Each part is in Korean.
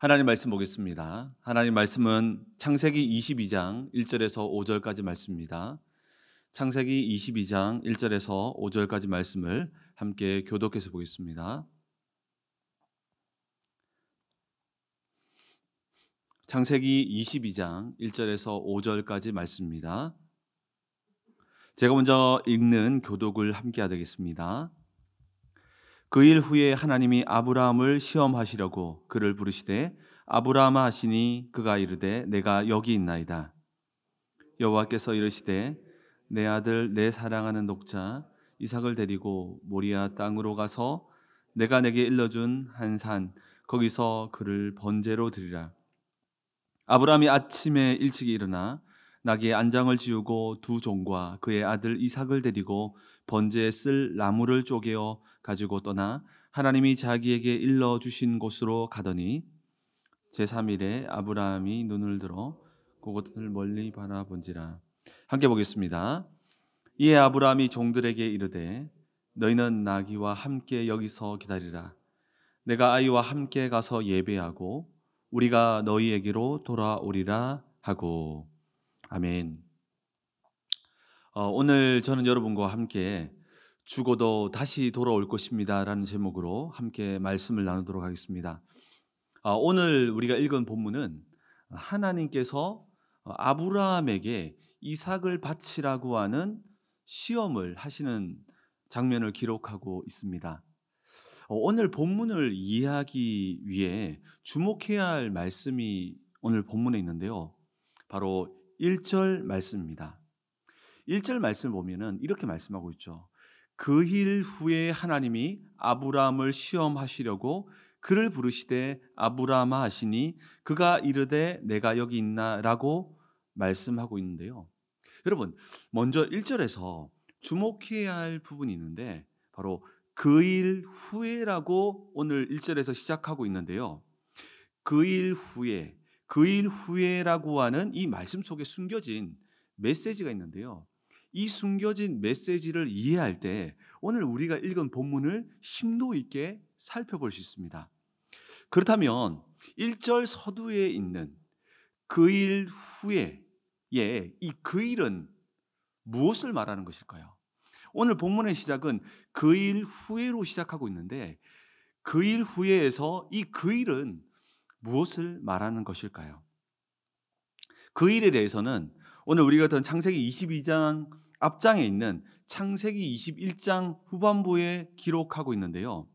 하나님 말씀 보겠습니다. 하나님 말씀은 창세기 22장 1절에서 5절까지 말씀입니다. 창세기 22장 1절에서 5절까지 말씀을 함께 교독해서 보겠습니다. 창세기 22장 1절에서 5절까지 말씀입니다. 제가 먼저 읽는 교독을 함께 하겠습니다. 그 일 후에 하나님이 아브라함을 시험하시려고 그를 부르시되 아브라함아 하시니 그가 이르되 내가 여기 있나이다. 여호와께서 이르시되 내 아들 내 사랑하는 독자 이삭을 데리고 모리아 땅으로 가서 내가 내게 일러준 한 산 거기서 그를 번제로 드리라. 아브라함이 아침에 일찍 일어나 나귀의 안장을 지우고 두 종과 그의 아들 이삭을 데리고 번제에 쓸 나무를 쪼개어 가지고 떠나 하나님이 자기에게 일러 주신 곳으로 가더니 제3일에 아브라함이 눈을 들어 그곳을 멀리 바라본지라. 함께 보겠습니다. 이에 아브라함이 종들에게 이르되 너희는 나귀와 함께 여기서 기다리라. 내가 아이와 함께 가서 예배하고 우리가 너희에게로 돌아오리라 하고. 아멘. 오늘 저는 여러분과 함께 죽어도 다시 돌아올 것입니다 라는 제목으로 함께 말씀을 나누도록 하겠습니다. 오늘 우리가 읽은 본문은 하나님께서 아브라함에게 이삭을 바치라고 하는 시험을 하시는 장면을 기록하고 있습니다. 오늘 본문을 이해하기 위해 주목해야 할 말씀이 오늘 본문에 있는데요. 바로 1절 말씀입니다. 1절 말씀을 보면은 이렇게 말씀하고 있죠. 그 일 후에 하나님이 아브라함을 시험하시려고 그를 부르시되 아브라함아 하시니 그가 이르되 내가 여기 있나라고 말씀하고 있는데요. 여러분, 먼저 1절에서 주목해야 할 부분이 있는데 바로 그 일 후에라고 오늘 1절에서 시작하고 있는데요. 그 일 후에, 그 일 후에라고 하는 이 말씀 속에 숨겨진 메시지가 있는데요. 이 숨겨진 메시지를 이해할 때 오늘 우리가 읽은 본문을 심도 있게 살펴볼 수 있습니다. 그렇다면 1절 서두에 있는 그 일 후에 이 그 일은 무엇을 말하는 것일까요? 오늘 본문의 시작은 그 일 후에로 시작하고 있는데 그 일 후에에서 이 그 일은 무엇을 말하는 것일까요? 그 일에 대해서는 오늘 우리가 봤던 창세기 22장 앞장에 있는 창세기 21장 후반부에 기록하고 있는데요.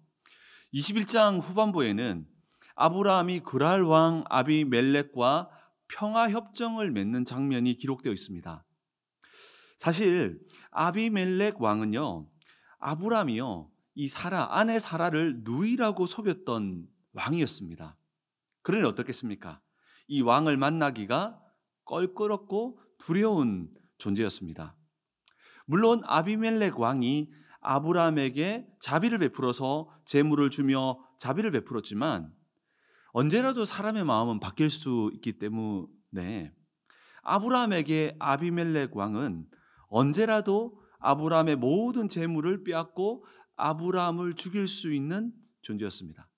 21장 후반부에는 아브라함이 그랄 왕 아비멜렉과 평화 협정을 맺는 장면이 기록되어 있습니다. 사실 아비멜렉 왕은요, 아브라함이요, 이 아내 사라를 누이라고 속였던 왕이었습니다. 그러니 어떻겠습니까? 이 왕을 만나기가 껄끄럽고 두려운 존재였습니다. 물론 아비멜렉 왕이 아브라함에게 자비를 베풀어서 재물을 주며 자비를 베풀었지만 언제라도 사람의 마음은 바뀔 수 있기 때문에 아브라함에게 아비멜렉 왕은 언제라도 아브라함의 모든 재물을 빼앗고 아브라함을 죽일 수 있는 존재였습니다.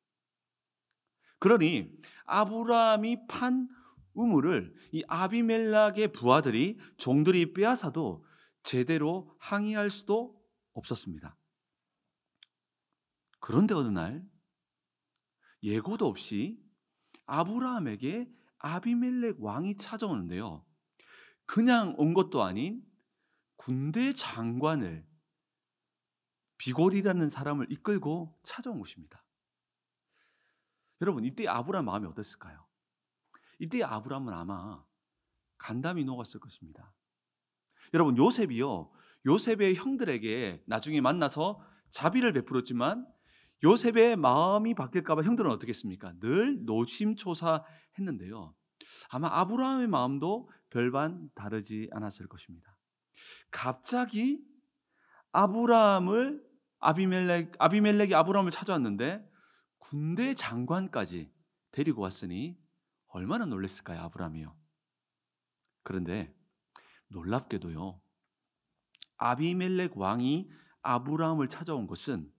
그러니 아브라함이 판 우물을 이 아비멜렉의 부하들이 종들이 빼앗아도 제대로 항의할 수도 없었습니다. 그런데 어느 날 예고도 없이 아브라함에게 아비멜렉 왕이 찾아오는데요. 그냥 온 것도 아닌 군대 장관을 비골이라는 사람을 이끌고 찾아온 것입니다. 여러분, 이때 아브라함 마음이 어땠을까요? 이때 아브라함은 아마 간담이 녹았을 것입니다. 여러분, 요셉의 형들에게 나중에 만나서 자비를 베풀었지만 요셉의 마음이 바뀔까 봐 형들은 어떻게 했습니까? 늘 노심초사했는데요. 아마 아브라함의 마음도 별반 다르지 않았을 것입니다. 갑자기 아비멜렉이 아브라함을 찾아왔는데 군대 장관까지 데리고 왔으니 얼마나 놀랐을까요, 아브라함이요. 그런데 놀랍게도요, 아비멜렉 왕이 아브라함을 찾아온 것은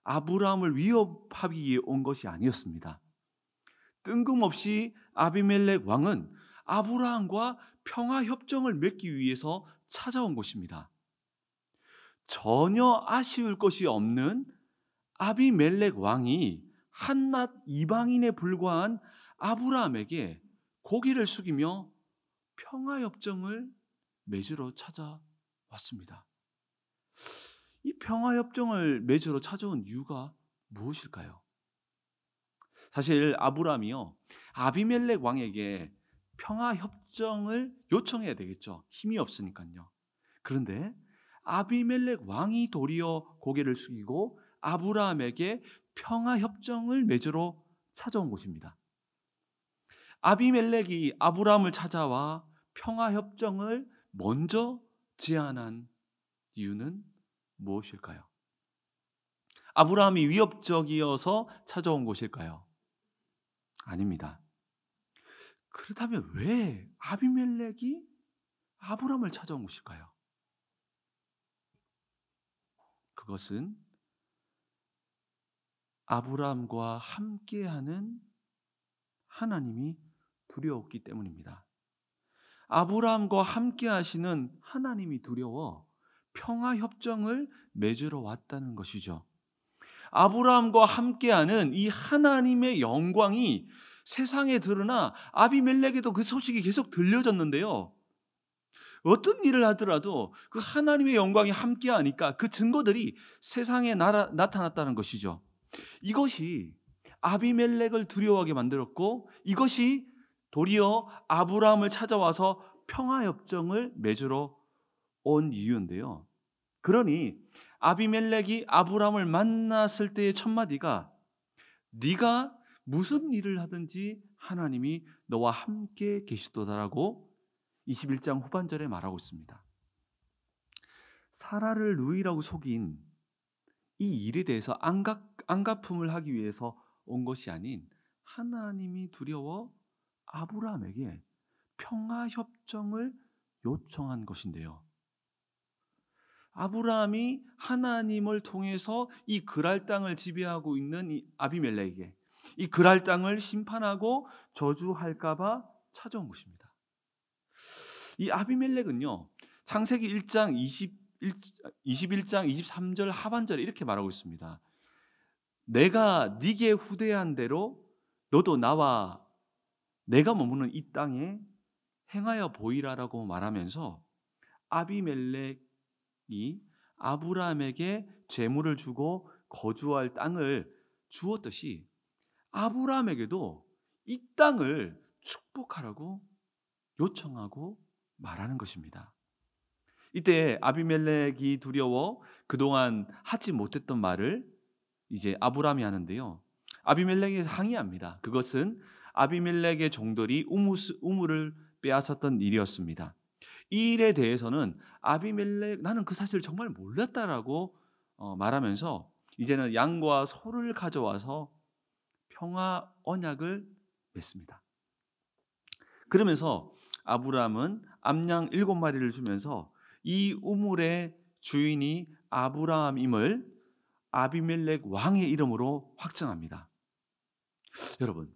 아브라함을 위협하기 위해 온 것이 아니었습니다. 뜬금없이 아비멜렉 왕은 아브라함과 평화 협정을 맺기 위해서 찾아온 곳입니다. 전혀 아쉬울 것이 없는 아비멜렉 왕이 한낱 이방인에 불과한 아브라함에게 고개를 숙이며 평화 협정을 맺으러 찾아왔습니다. 이 평화 협정을 맺으러 찾아온 이유가 무엇일까요? 사실 아브라함이요, 아비멜렉 왕에게 평화 협정을 요청해야 되겠죠. 힘이 없으니까요. 그런데 아비멜렉 왕이 도리어 고개를 숙이고 아브라함에게 평화 협정을 맺으러 찾아온 곳입니다. 아비멜렉이 아브라함을 찾아와 평화 협정을 먼저 제안한 이유는 무엇일까요? 아브라함이 위협적이어서 찾아온 곳일까요? 아닙니다. 그렇다면 왜 아비멜렉이 아브라함을 찾아온 것일까요? 그것은 아브라함과 함께하는 하나님이 두려웠기 때문입니다. 아브라함과 함께 하시는 하나님이 두려워 평화 협정을 맺으러 왔다는 것이죠. 아브라함과 함께하는 이 하나님의 영광이 세상에 드러나 아비멜렉에도 그 소식이 계속 들려졌는데요. 어떤 일을 하더라도 그 하나님의 영광이 함께하니까 그 증거들이 세상에 나타났다는 것이죠. 이것이 아비멜렉을 두려워하게 만들었고, 이것이 도리어 아브라함을 찾아와서 평화협정을 맺으러 온 이유인데요. 그러니 아비멜렉이 아브라함을 만났을 때의 첫 마디가 네가 무슨 일을 하든지 하나님이 너와 함께 계시도다라고 21장 후반절에 말하고 있습니다. 사라를 누이라고 속인 이 일에 대해서 안갚음을 하기 위해서 온 것이 아닌 하나님이 두려워 아브라함에게 평화협정을 요청한 것인데요. 아브라함이 하나님을 통해서 이 그랄 땅을 지배하고 있는 이 아비멜렉에게 이 그랄 땅을 심판하고 저주할까 봐 찾아온 것입니다. 이 아비멜렉은요, 창세기 1장 21장 23절 하반절에 이렇게 말하고 있습니다. 내가 네게 후대한 대로 너도 나와 내가 머무는 이 땅에 행하여 보이라라고 말하면서 아비멜렉이 아브라함에게 재물을 주고 거주할 땅을 주었듯이 아브라함에게도 이 땅을 축복하라고 요청하고 말하는 것입니다. 이때 아비멜렉이 두려워 그동안 하지 못했던 말을 이제 아브라함이 하는데요. 아비멜렉이 항의합니다. 그것은 아비멜렉의 종들이 우물을 빼앗았던 일이었습니다. 이 일에 대해서는 아비멜렉 나는 그 사실을 정말 몰랐다라고 말하면서 이제는 양과 소를 가져와서 평화 언약을 맺습니다. 그러면서 아브라함은 암양 7마리를 주면서 이 우물의 주인이 아브라함임을 아비멜렉 왕의 이름으로 확정합니다. 여러분,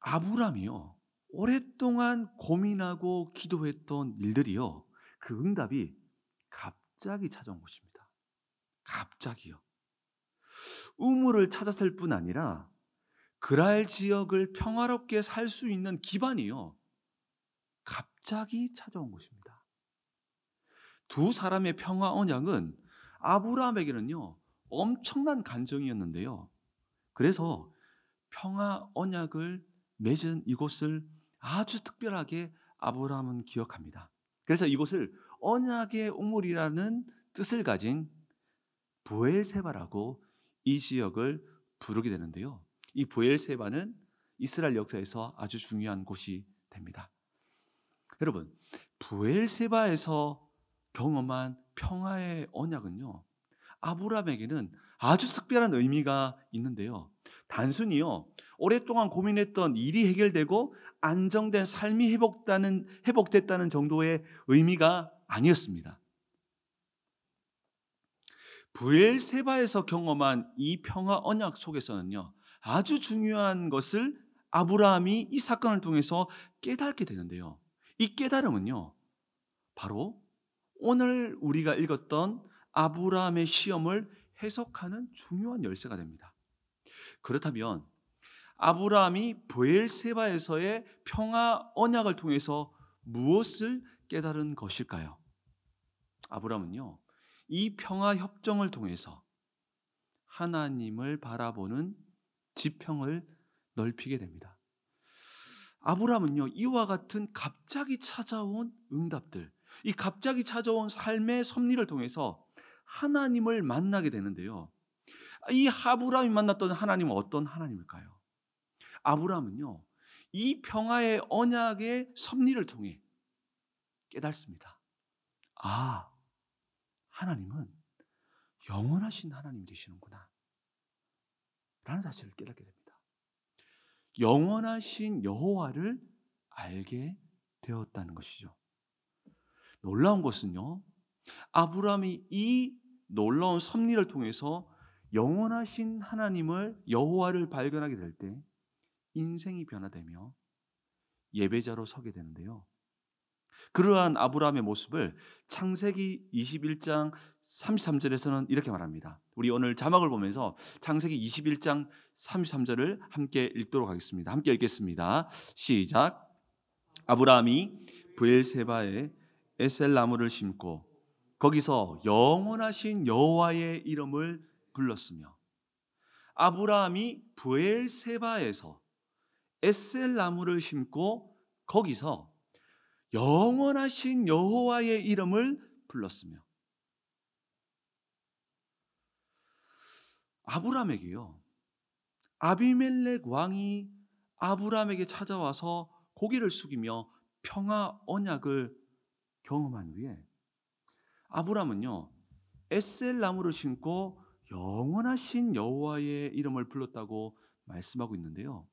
아브라함이요, 오랫동안 고민하고 기도했던 일들이요, 그 응답이 갑자기 찾아온 것입니다. 갑자기요. 우물을 찾았을 뿐 아니라 그랄 지역을 평화롭게 살 수 있는 기반이요, 갑자기 찾아온 것입니다. 두 사람의 평화 언약은 아브라함에게는요, 엄청난 간증이었는데요. 그래서 평화 언약을 맺은 이곳을 아주 특별하게 아브라함은 기억합니다. 그래서 이곳을 언약의 우물이라는 뜻을 가진 브엘세바라고 이 지역을 부르게 되는데요. 이 브엘세바는 이스라엘 역사에서 아주 중요한 곳이 됩니다. 여러분, 브엘세바에서 경험한 평화의 언약은요, 아브라함에게는 아주 특별한 의미가 있는데요. 단순히요, 오랫동안 고민했던 일이 해결되고 안정된 삶이 회복됐다는 정도의 의미가 아니었습니다. 브엘세바에서 경험한 이 평화 언약 속에서는요, 아주 중요한 것을 아브라함이 이 사건을 통해서 깨닫게 되는데요. 이 깨달음은요, 바로 오늘 우리가 읽었던 아브라함의 시험을 해석하는 중요한 열쇠가 됩니다. 그렇다면 아브라함이 브엘세바에서의 평화 언약을 통해서 무엇을 깨달은 것일까요? 아브라함은요, 이 평화 협정을 통해서 하나님을 바라보는 지평을 넓히게 됩니다. 아브라함은요, 이와 같은 갑자기 찾아온 응답들, 이 갑자기 찾아온 삶의 섭리를 통해서 하나님을 만나게 되는데요. 이 아브라함이 만났던 하나님은 어떤 하나님일까요? 아브라함은요, 이 평화의 언약의 섭리를 통해 깨닫습니다. 아, 하나님은 영원하신 하나님이 되시는구나 라는 사실을 깨닫게 됩니다. 영원하신 여호와를 알게 되었다는 것이죠. 놀라운 것은요, 아브라함이 이 놀라운 섭리를 통해서 영원하신 하나님을, 여호와를 발견하게 될 때 인생이 변화되며 예배자로 서게 되는데요. 그러한 아브라함의 모습을 창세기 21장 33절에서는 이렇게 말합니다. 우리 오늘 자막을 보면서 창세기 21장 33절을 함께 읽도록 하겠습니다. 함께 읽겠습니다. 시작. 아브라함이 브엘세바에 에셀 나무를 심고 거기서 영원하신 여호와의 이름을 불렀으며, 아브라함이 브엘세바에서 에셀 나무를 심고 거기서 영원하신 여호와의 이름을 불렀으며, 아브라함에게요, 아비멜렉 왕이 아브라함에게 찾아와서 고개를 숙이며 평화 언약을 경험한 후에 아브라함은요, 에셀 나무를 심고 영원하신 여호와의 이름을 불렀다고 말씀하고 있는데요.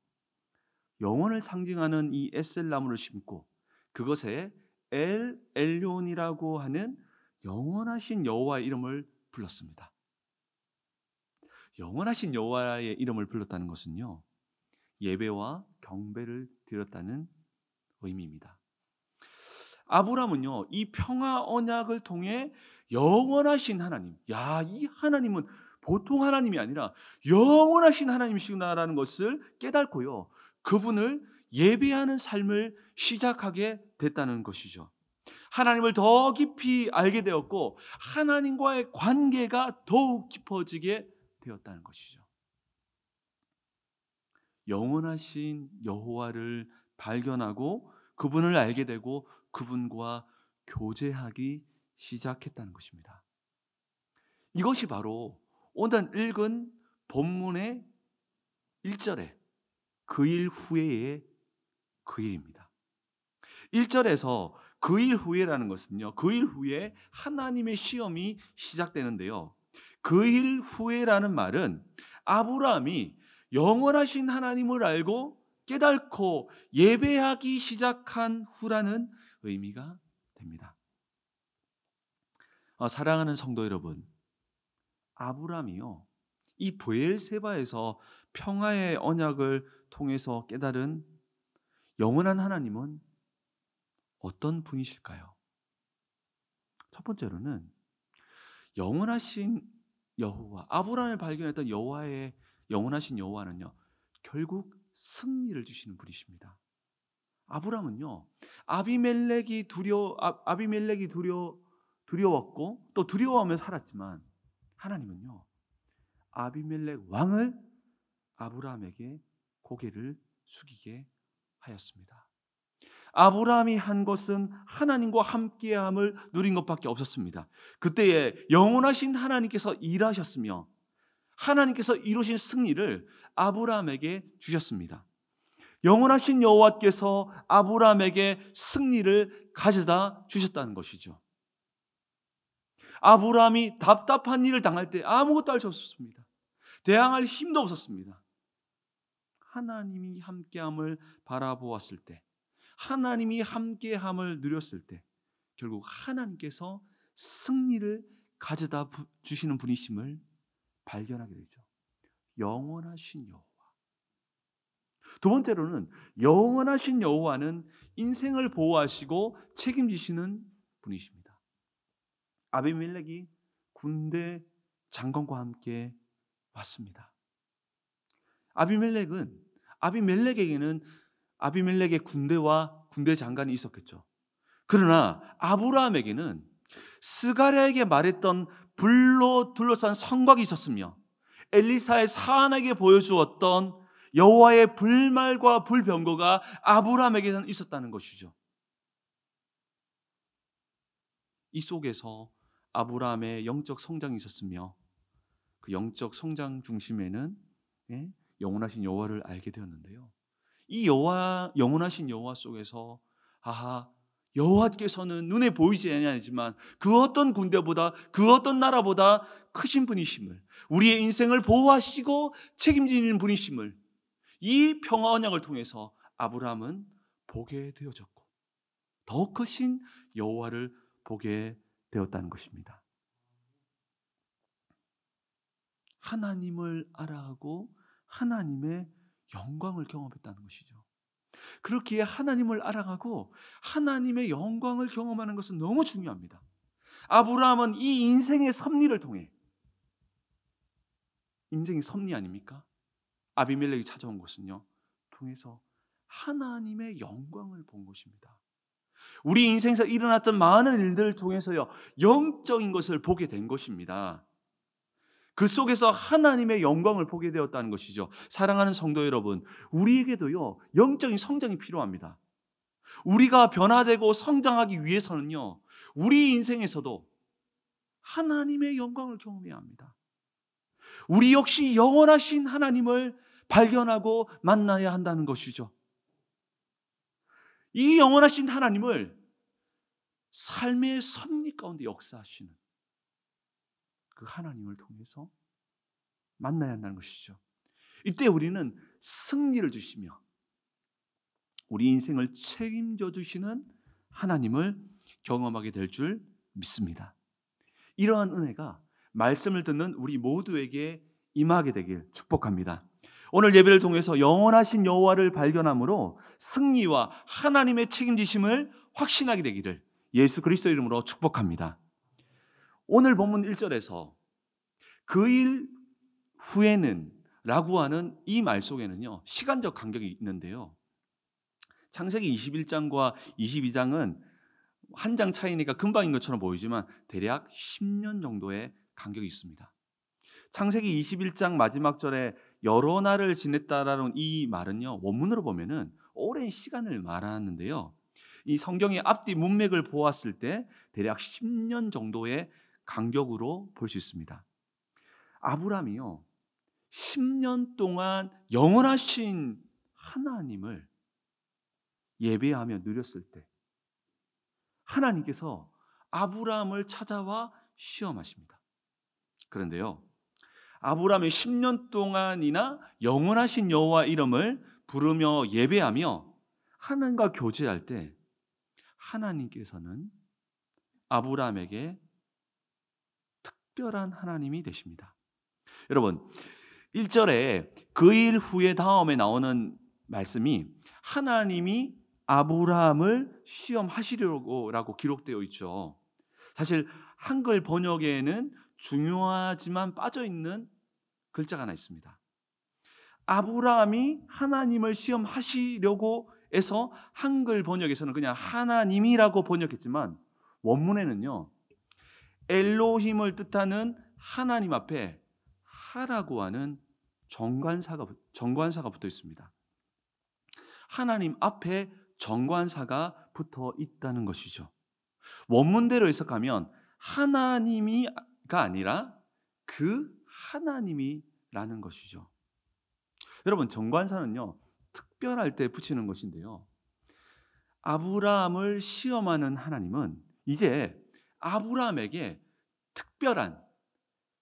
영원을 상징하는 이 에셀 나무를 심고 그것에 엘 엘론이라고 하는 영원하신 여호와의 이름을 불렀습니다. 영원하신 여호와의 이름을 불렀다는 것은요, 예배와 경배를 드렸다는 의미입니다. 아브라함은요, 이 평화 언약을 통해 영원하신 하나님, 이 하나님은 보통 하나님이 아니라 영원하신 하나님이시구나라는 것을 깨닫고요, 그분을 예배하는 삶을 시작하게 됐다는 것이죠. 하나님을 더 깊이 알게 되었고 하나님과의 관계가 더욱 깊어지게 되었다는 것이죠. 영원하신 여호와를 발견하고 그분을 알게 되고 그분과 교제하기 시작했다는 것입니다. 이것이 바로 오늘 읽은 본문의 1절에 그 일 후에의 그 일입니다. 1절에서 그 일 후에라는 것은요, 그 일 후에 하나님의 시험이 시작되는데요. 그 일 후에라는 말은 아브라함이 영원하신 하나님을 알고 깨닫고 예배하기 시작한 후라는 의미가 됩니다. 사랑하는 성도 여러분, 아브라함이요, 이 브엘세바에서 평화의 언약을 통해서 깨달은 영원한 하나님은 어떤 분이실까요? 첫 번째로는 영원하신 여호와, 아브라함을 발견했던 여호와의 영원하신 여호와는요, 결국 승리를 주시는 분이십니다. 아브라함은요, 아비멜렉이 두려웠고 또 두려워하며 살았지만 하나님은요, 아비멜렉 왕을 아브라함에게 고개를 숙이게 하였습니다. 아브라함이 한 것은 하나님과 함께함을 누린 것밖에 없었습니다. 그때에 영원하신 하나님께서 일하셨으며 하나님께서 이루신 승리를 아브라함에게 주셨습니다. 영원하신 여호와께서 아브라함에게 승리를 가져다 주셨다는 것이죠. 아브라함이 답답한 일을 당할 때 아무것도 할 수 없었습니다. 대항할 힘도 없었습니다. 하나님이 함께함을 바라보았을 때, 하나님이 함께함을 누렸을 때 결국 하나님께서 승리를 가져다 주시는 분이심을 발견하게 되죠. 영원하신 여호와, 두 번째로는 영원하신 여호와는 인생을 보호하시고 책임지시는 분이십니다. 아비멜렉이 군대 장관과 함께 왔습니다. 아비멜렉에게는 아비멜렉의 군대와 군대 장관이 있었겠죠. 그러나 아브라함에게는 스가랴에게 말했던 불로 둘러싼 성곽이 있었으며 엘리사의 사안에게 보여주었던 여호와의 불말과 불병거가 아브라함에게는 있었다는 것이죠. 이 속에서 아브라함의 영적 성장이 있었으며 그 영적 성장 중심에는 영원하신 여호와를 알게 되었는데요. 이 영원하신 여호와 속에서 여호와께서는 눈에 보이지 아니하지만 그 어떤 군대보다 그 어떤 나라보다 크신 분이심을, 우리의 인생을 보호하시고 책임지는 분이심을 이 평화 언약을 통해서 아브라함은 보게 되어졌고 더 크신 여호와를 보게 되었다는 것입니다. 하나님을 알아가고 하나님의 영광을 경험했다는 것이죠. 그렇기에 하나님을 알아가고 하나님의 영광을 경험하는 것은 너무 중요합니다. 아브라함은 이 인생의 섭리를 통해, 인생의 섭리 아닙니까? 아비멜렉이 찾아온 것은요, 통해서 하나님의 영광을 본 것입니다. 우리 인생에서 일어났던 많은 일들을 통해서요, 영적인 것을 보게 된 것입니다. 그 속에서 하나님의 영광을 보게 되었다는 것이죠. 사랑하는 성도 여러분, 우리에게도요, 영적인 성장이 필요합니다. 우리가 변화되고 성장하기 위해서는요, 우리 인생에서도 하나님의 영광을 경험해야 합니다. 우리 역시 영원하신 하나님을 발견하고 만나야 한다는 것이죠. 이 영원하신 하나님을 삶의 섭리 가운데 역사하시는 그 하나님을 통해서 만나야 한다는 것이죠. 이때 우리는 승리를 주시며 우리 인생을 책임져 주시는 하나님을 경험하게 될 줄 믿습니다. 이러한 은혜가 말씀을 듣는 우리 모두에게 임하게 되길 축복합니다. 오늘 예배를 통해서 영원하신 여호와를 발견함으로 승리와 하나님의 책임지심을 확신하게 되기를 예수 그리스도 이름으로 축복합니다. 오늘 본문 1절에서 그 일 후에는 라고 하는 이 말 속에는요, 시간적 간격이 있는데요. 창세기 21장과 22장은 한 장 차이니까 금방인 것처럼 보이지만 대략 10년 정도의 간격이 있습니다. 창세기 21장 마지막 절에 여러 날을 지냈다라는 이 말은요, 원문으로 보면은 오랜 시간을 말하는데요. 이 성경의 앞뒤 문맥을 보았을 때 대략 10년 정도의 간격으로 볼 수 있습니다. 아브라함이요, 10년 동안 영원하신 하나님을 예배하며 누렸을 때 하나님께서 아브라함을 찾아와 시험하십니다. 그런데요, 아브라함이 10년 동안이나 영원하신 여호와 이름을 부르며 예배하며 하나님과 교제할 때 하나님께서는 아브라함에게 특별한 하나님이 되십니다. 여러분, 1절에 그 일 후에 다음에 나오는 말씀이 하나님이 아브라함을 시험하시려고라고 기록되어 있죠. 사실 한글 번역에는 중요하지만 빠져있는 글자가 하나 있습니다. 아브라함이 하나님을 시험하시려고 해서 한글 번역에서는 그냥 하나님이라고 번역했지만 원문에는요, 엘로힘을 뜻하는 하나님 앞에 하라고 하는 정관사가 붙어 있습니다. 하나님 앞에 정관사가 붙어 있다는 것이죠. 원문대로 해석하면 하나님이가 아니라 그 하나님이라는 것이죠. 여러분, 정관사는요, 특별할 때 붙이는 것인데요. 아브라함을 시험하는 하나님은 이제 아브라함에게 특별한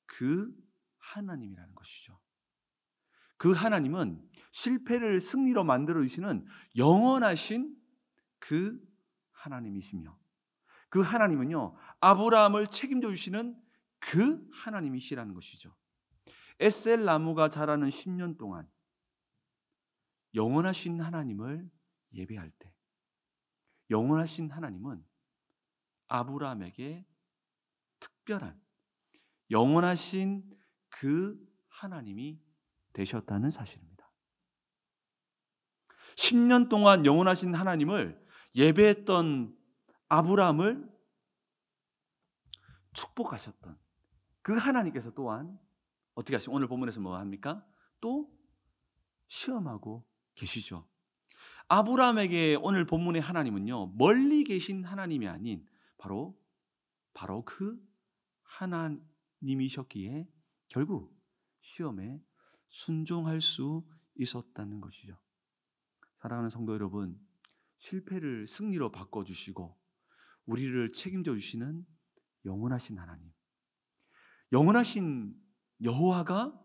그 하나님이라는 것이죠. 그 하나님은 실패를 승리로 만들어 주시는 영원하신 그 하나님이시며 그 하나님은요, 아브라함을 책임져 주시는 그 하나님이시라는 것이죠. 에셀 나무가 자라는 10년 동안 영원하신 하나님을 예배할 때, 영원하신 하나님은 아브라함에게 특별한 영원하신 그 하나님이 되셨다는 사실입니다. 10년 동안 영원하신 하나님을 예배했던 아브라함을 축복하셨던 그 하나님께서 또한 어떻게 하시죠? 오늘 본문에서 뭐 합니까? 또 시험하고 계시죠. 아브라함에게 오늘 본문의 하나님은요, 멀리 계신 하나님이 아닌 바로 그 하나님이셨기에 결국 시험에 순종할 수 있었다는 것이죠. 사랑하는 성도 여러분, 실패를 승리로 바꿔주시고 우리를 책임져 주시는 영원하신 하나님, 영원하신 여호와가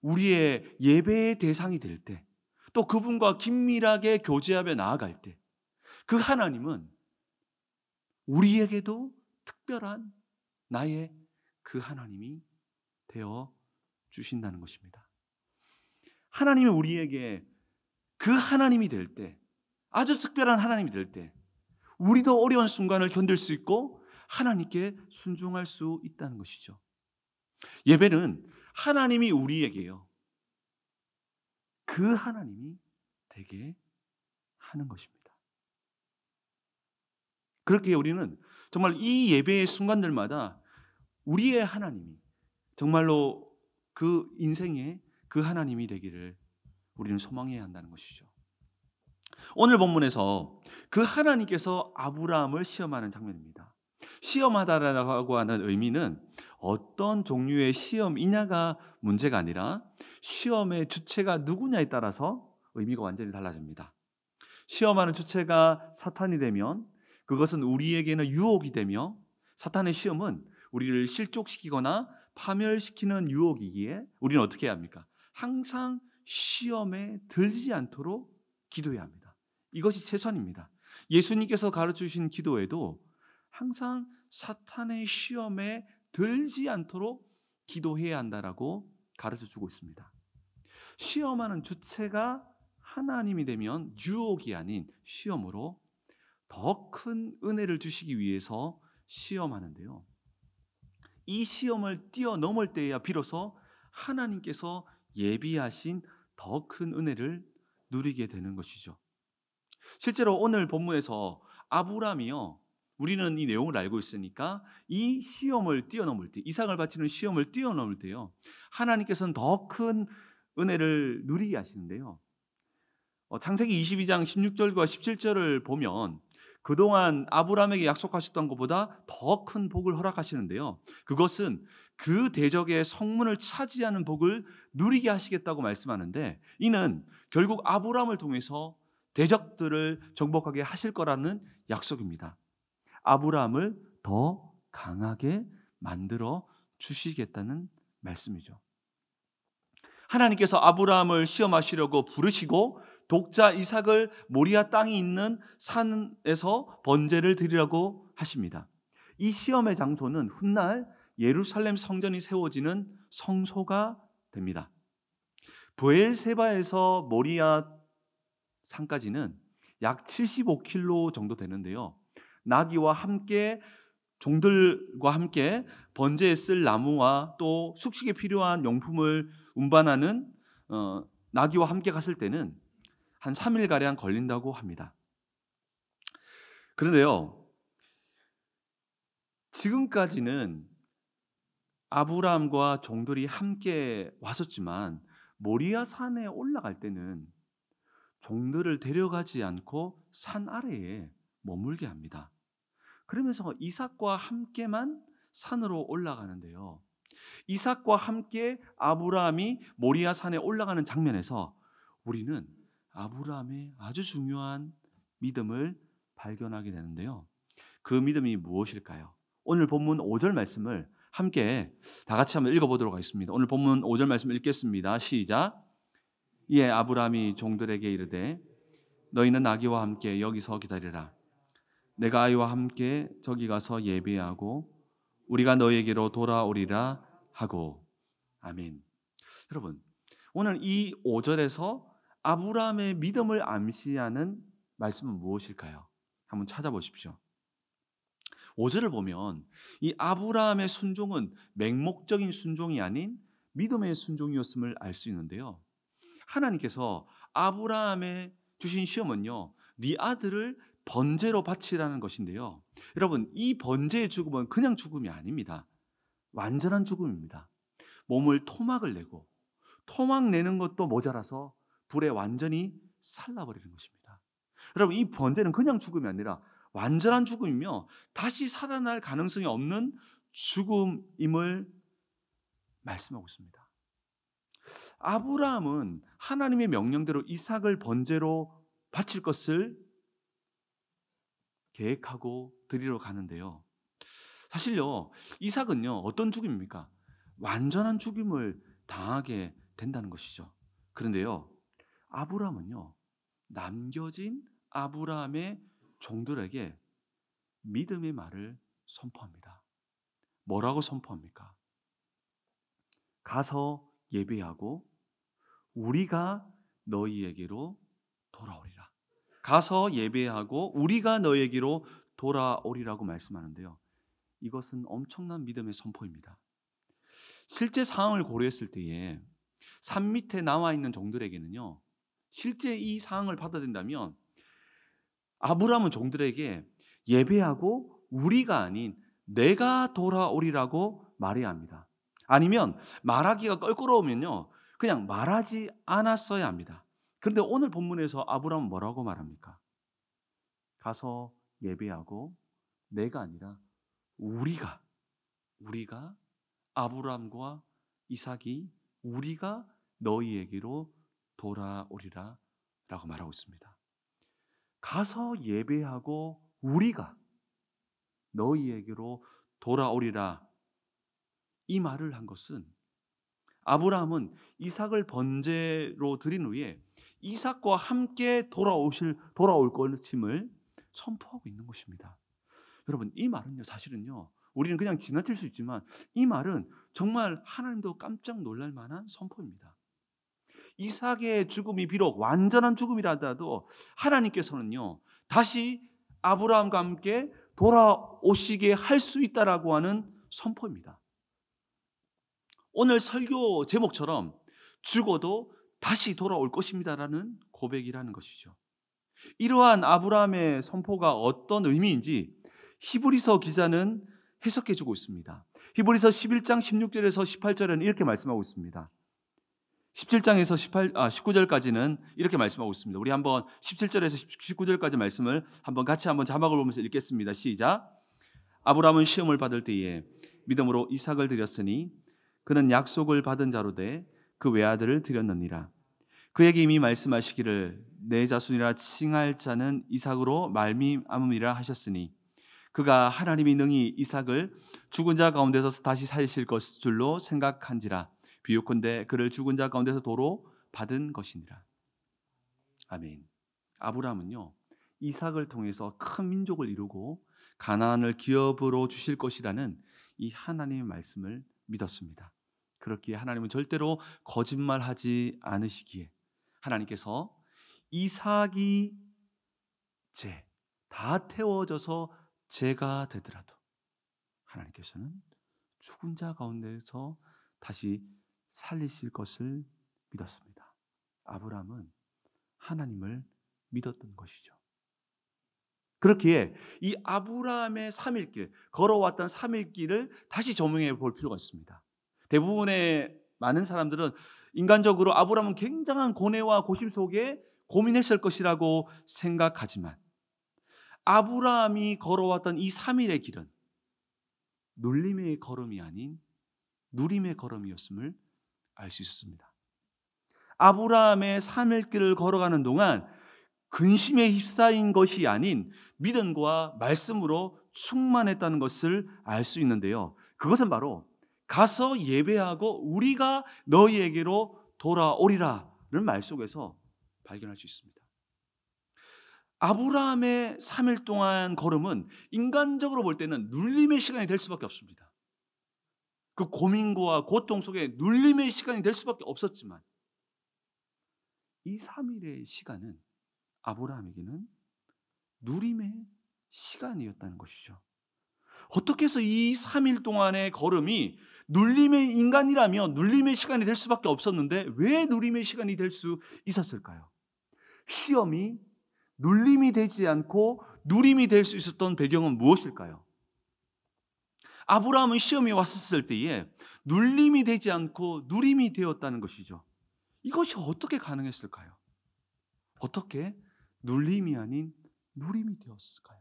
우리의 예배의 대상이 될 때, 또 그분과 긴밀하게 교제하며 나아갈 때, 그 하나님은 우리에게도 특별한 나의 그 하나님이 되어 주신다는 것입니다. 하나님이 우리에게 그 하나님이 될 때, 아주 특별한 하나님이 될 때, 우리도 어려운 순간을 견딜 수 있고 하나님께 순종할 수 있다는 것이죠. 예배는 하나님이 우리에게요, 그 하나님이 되게 하는 것입니다. 그렇게 우리는 정말 이 예배의 순간들마다 우리의 하나님이 정말로 그 인생의 그 하나님이 되기를 우리는 소망해야 한다는 것이죠. 오늘 본문에서 그 하나님께서 아브라함을 시험하는 장면입니다. 시험하다라고 하는 의미는 어떤 종류의 시험이냐가 문제가 아니라 시험의 주체가 누구냐에 따라서 의미가 완전히 달라집니다. 시험하는 주체가 사탄이 되면 그것은 우리에게는 유혹이 되며, 사탄의 시험은 우리를 실족시키거나 파멸시키는 유혹이기에 우리는 어떻게 해야 합니까? 항상 시험에 들지 않도록 기도해야 합니다. 이것이 최선입니다. 예수님께서 가르쳐주신 기도에도 항상 사탄의 시험에 들지 않도록 기도해야 한다라고 가르쳐주고 있습니다. 시험하는 주체가 하나님이 되면 유혹이 아닌 시험으로 더 큰 은혜를 주시기 위해서 시험하는데요, 이 시험을 뛰어넘을 때야 비로소 하나님께서 예비하신 더 큰 은혜를 누리게 되는 것이죠. 실제로 오늘 본문에서 아브라함이요, 우리는 이 내용을 알고 있으니까 이 시험을 뛰어넘을 때, 이삭을 바치는 시험을 뛰어넘을 때요, 하나님께서는 더 큰 은혜를 누리게 하시는데요, 창세기 22장 16절과 17절을 보면 그동안 아브라함에게 약속하셨던 것보다 더 큰 복을 허락하시는데요, 그것은 그 대적의 성문을 차지하는 복을 누리게 하시겠다고 말씀하는데, 이는 결국 아브라함을 통해서 대적들을 정복하게 하실 거라는 약속입니다. 아브라함을 더 강하게 만들어 주시겠다는 말씀이죠. 하나님께서 아브라함을 시험하시려고 부르시고 독자 이삭을 모리아 땅이 있는 산에서 번제를 드리라고 하십니다. 이 시험의 장소는 훗날 예루살렘 성전이 세워지는 성소가 됩니다. 브엘세바에서 모리아 산까지는 약 75km 정도 되는데요, 나귀와 함께 종들과 함께 번제에 쓸 나무와 또 숙식에 필요한 용품을 운반하는 나귀와 함께 갔을 때는 한 3일가량 걸린다고 합니다. 그런데요, 지금까지는 아브라함과 종들이 함께 왔었지만 모리아 산에 올라갈 때는 종들을 데려가지 않고 산 아래에 머물게 합니다. 그러면서 이삭과 함께만 산으로 올라가는데요, 이삭과 함께 아브라함이 모리아 산에 올라가는 장면에서 우리는 아브라함의 아주 중요한 믿음을 발견하게 되는데요, 그 믿음이 무엇일까요? 오늘 본문 5절 말씀을 함께 다 같이 한번 읽어보도록 하겠습니다. 오늘 본문 5절 말씀 읽겠습니다. 시작. 이에 아브라함이 종들에게 이르되 너희는 나귀와 함께 여기서 기다리라. 내가 아이와 함께 저기 가서 예배하고 우리가 너에게로 돌아오리라 하고. 아멘. 여러분, 오늘 이 5절에서 아브라함의 믿음을 암시하는 말씀은 무엇일까요? 한번 찾아보십시오. 5절을 보면 이 아브라함의 순종은 맹목적인 순종이 아닌 믿음의 순종이었음을 알 수 있는데요. 하나님께서 아브라함에 주신 시험은요, 네 아들을 번제로 바치라는 것인데요. 여러분, 이 번제의 죽음은 그냥 죽음이 아닙니다. 완전한 죽음입니다. 몸을 토막을 내고 토막 내는 것도 모자라서 불에 완전히 살라버리는 것입니다. 여러분, 이 번제는 그냥 죽음이 아니라 완전한 죽음이며 다시 살아날 가능성이 없는 죽음임을 말씀하고 있습니다. 아브라함은 하나님의 명령대로 이삭을 번제로 바칠 것을 계획하고 드리러 가는데요. 사실요, 이삭은요, 어떤 죽음입니까? 완전한 죽임을 당하게 된다는 것이죠. 그런데요, 아브라함은요, 남겨진 아브라함의 종들에게 믿음의 말을 선포합니다. 뭐라고 선포합니까? 가서 예배하고 우리가 너희에게로 돌아오리라. 가서 예배하고 우리가 너희에게로 돌아오리라고 말씀하는데요. 이것은 엄청난 믿음의 선포입니다. 실제 상황을 고려했을 때에 산 밑에 나와 있는 종들에게는요, 실제 이 상황을 받아들인다면 아브라함은 종들에게 예배하고 우리가 아닌 내가 돌아오리라고 말해야 합니다. 아니면 말하기가 껄끄러우면요, 그냥 말하지 않았어야 합니다. 그런데 오늘 본문에서 아브라함은 뭐라고 말합니까? 가서 예배하고 내가 아니라 우리가 아브라함과 이삭이 우리가 너희에게로 돌아오리라 라고 말하고 있습니다. 가서 예배하고 우리가 너희에게로 돌아오리라, 이 말을 한 것은 아브라함은 이삭을 번제로 드린 후에 이삭과 함께 돌아올 것임을 선포하고 있는 것입니다. 여러분, 이 말은요, 사실은요, 우리는 그냥 지나칠 수 있지만 이 말은 정말 하나님도 깜짝 놀랄 만한 선포입니다. 이삭의 죽음이 비록 완전한 죽음이라 하더라도 하나님께서는요, 다시 아브라함과 함께 돌아오시게 할 수 있다라고 하는 선포입니다. 오늘 설교 제목처럼 죽어도 다시 돌아올 것입니다라는 고백이라는 것이죠. 이러한 아브라함의 선포가 어떤 의미인지 히브리서 기자는 해석해 주고 있습니다. 히브리서 11장 16절에서 18절은 이렇게 말씀하고 있습니다. 17장에서 19절까지는 이렇게 말씀하고 있습니다. 우리 한번 17절에서 19절까지 말씀을 같이 자막을 보면서 읽겠습니다. 시작. 아브라함은 시험을 받을 때에 믿음으로 이삭을 드렸으니 그는 약속을 받은 자로 돼 그 외아들을 드렸느니라. 그에게 이미 말씀하시기를 내 자손이라 칭할 자는 이삭으로 말미암음이라 하셨으니 그가 하나님이 능히 이삭을 죽은 자 가운데서 다시 살리실 것 줄로 생각한지라. 비유컨대 그를 죽은 자 가운데서 도로 받은 것이니라. 아멘. 아브라함은요, 이삭을 통해서 큰 민족을 이루고 가나안을 기업으로 주실 것이라는 이 하나님의 말씀을 믿었습니다. 그렇기에 하나님은 절대로 거짓말하지 않으시기에 하나님께서 이삭이 다 태워져서 제가 되더라도 하나님께서는 죽은 자 가운데서 다시 살리실 것을 믿었습니다. 아브라함은 하나님을 믿었던 것이죠. 그렇기에 이 아브라함의 3일 걸어왔던 3일 길을 다시 조명해 볼 필요가 있습니다. 대부분의 많은 사람들은 인간적으로 아브라함은 굉장한 고뇌와 고심 속에 고민했을 것이라고 생각하지만 아브라함이 걸어왔던 이 3일의 길은 눌림의 걸음이 아닌 누림의 걸음이었음을 알 수 있습니다. 아브라함의 3일 길을 걸어가는 동안 근심에 휩싸인 것이 아닌 믿음과 말씀으로 충만했다는 것을 알 수 있는데요. 그것은 바로 가서 예배하고 우리가 너희에게로 돌아오리라는 말 속에서 발견할 수 있습니다. 아브라함의 3일 동안 걸음은 인간적으로 볼 때는 눌림의 시간이 될 수밖에 없습니다. 그 고민과 고통 속에 눌림의 시간이 될 수밖에 없었지만 이 3일의 시간은 아브라함에게는 누림의 시간이었다는 것이죠. 어떻게 해서 이 3일 동안의 걸음이 눌림의 인간이라면 눌림의 시간이 될 수밖에 없었는데 왜 누림의 시간이 될 수 있었을까요? 시험이 눌림이 되지 않고 누림이 될 수 있었던 배경은 무엇일까요? 아브라함은 시험이 왔었을 때에 눌림이 되지 않고 누림이 되었다는 것이죠. 이것이 어떻게 가능했을까요? 어떻게 눌림이 아닌 누림이 되었을까요?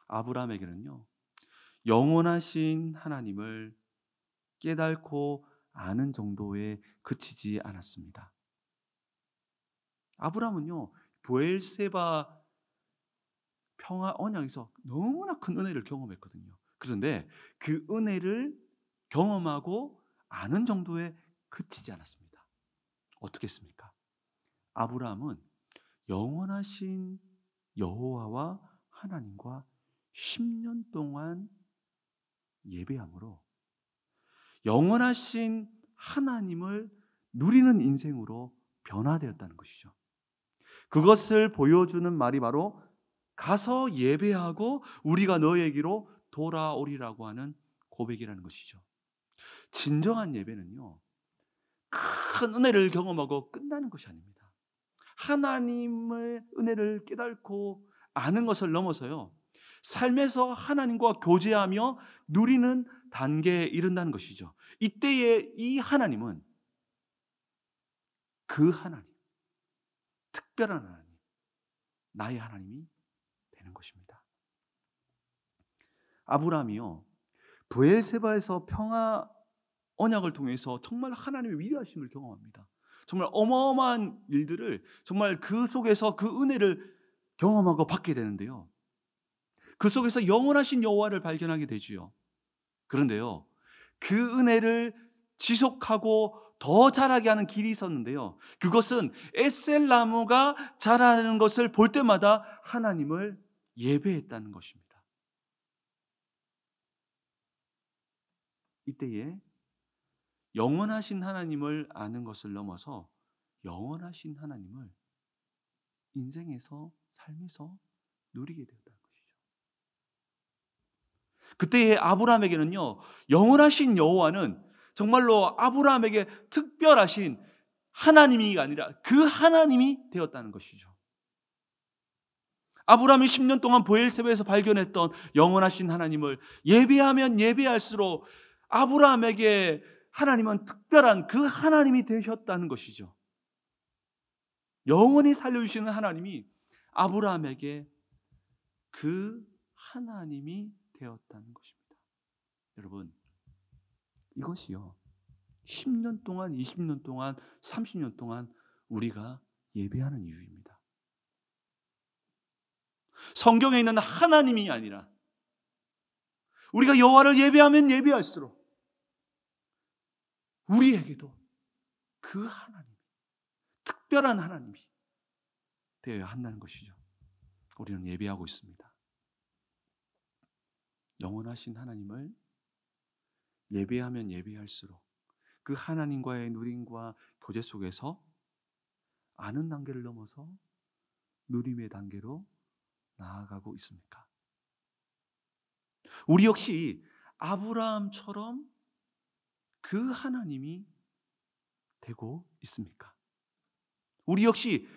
아브라함에게는요, 영원하신 하나님을 깨닫고 아는 정도에 그치지 않았습니다. 아브라함은요, 브엘세바 평화 언약에서 너무나 큰 은혜를 경험했거든요. 그런데 그 은혜를 경험하고 아는 정도에 그치지 않았습니다. 어떻게 했습니까? 아브라함은 영원하신 여호와와 하나님과 10년 동안 예배함으로 영원하신 하나님을 누리는 인생으로 변화되었다는 것이죠. 그것을 보여주는 말이 바로 가서 예배하고 우리가 너에게로 돌아오리라고 하는 고백이라는 것이죠. 진정한 예배는요, 큰 은혜를 경험하고 끝나는 것이 아닙니다. 하나님의 은혜를 깨닫고 아는 것을 넘어서요, 삶에서 하나님과 교제하며 누리는 단계에 이른다는 것이죠. 이때에 이 하나님은 그 하나님, 특별한 하나님, 나의 하나님이 되는 것입니다. 아브라함이요, 브엘세바에서 평화 언약을 통해서 정말 하나님의 위대하심을 경험합니다. 정말 어마어마한 일들을 정말 그 속에서 그 은혜를 경험하고 받게 되는데요. 그 속에서 영원하신 여호와를 발견하게 되지요. 그런데요, 그 은혜를 지속하고 더 자라게 하는 길이 있었는데요. 그것은 에셀 나무가 자라는 것을 볼 때마다 하나님을 예배했다는 것입니다. 이때에 영원하신 하나님을 아는 것을 넘어서 영원하신 하나님을 인생에서 삶에서 누리게 되었다는 것이죠. 그때의 아브라함에게는요, 영원하신 여호와는 정말로 아브라함에게 특별하신 하나님이 아니라 그 하나님이 되었다는 것이죠. 아브라함이 10년 동안 브엘세바에서 발견했던 영원하신 하나님을 예배하면 예배할수록 아브라함에게 하나님은 특별한 그 하나님이 되셨다는 것이죠. 영원히 살려주시는 하나님이 아브라함에게 그 하나님이 되었다는 것입니다. 여러분, 이것이요, 10년 동안, 20년 동안, 30년 동안 우리가 예배하는 이유입니다. 성경에 있는 하나님이 아니라 우리가 여호와를 예배하면 예배할수록 우리에게도 그 하나님, 특별한 하나님이 되어야 한다는 것이죠. 우리는 예배하고 있습니다. 영원하신 하나님을 예배하면 예배할수록 그 하나님과의 누림과 교제 속에서 아는 단계를 넘어서 누림의 단계로 나아가고 있습니까? 우리 역시 아브라함처럼 그 하나님이 되고 있습니까? 우리 역시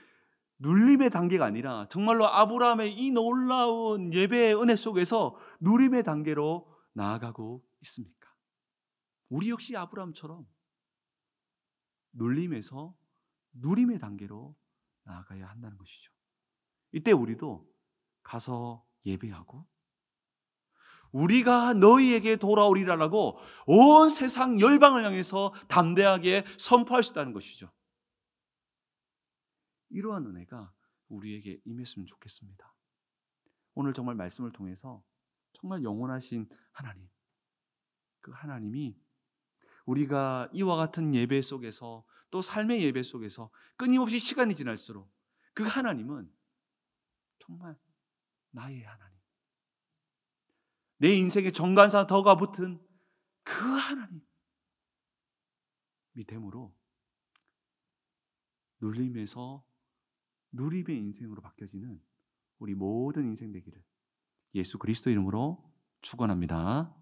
누림의 단계가 아니라 정말로 아브라함의 이 놀라운 예배의 은혜 속에서 누림의 단계로 나아가고 있습니까? 우리 역시 아브라함처럼 눌림에서 누림의 단계로 나아가야 한다는 것이죠. 이때 우리도 가서 예배하고 우리가 너희에게 돌아오리라라고 온 세상 열방을 향해서 담대하게 선포할 수 있다는 것이죠. 이러한 은혜가 우리에게 임했으면 좋겠습니다. 오늘 정말 말씀을 통해서 정말 영원하신 하나님, 그 하나님이 우리가 이와 같은 예배 속에서 또 삶의 예배 속에서 끊임없이 시간이 지날수록 그 하나님은 정말 나의 하나님, 내 인생의 정관사 덕가 붙은 그 하나님이 됨으로 눌림에서 누림의 인생으로 바뀌어지는 우리 모든 인생 되기를 예수 그리스도 이름으로 축원합니다.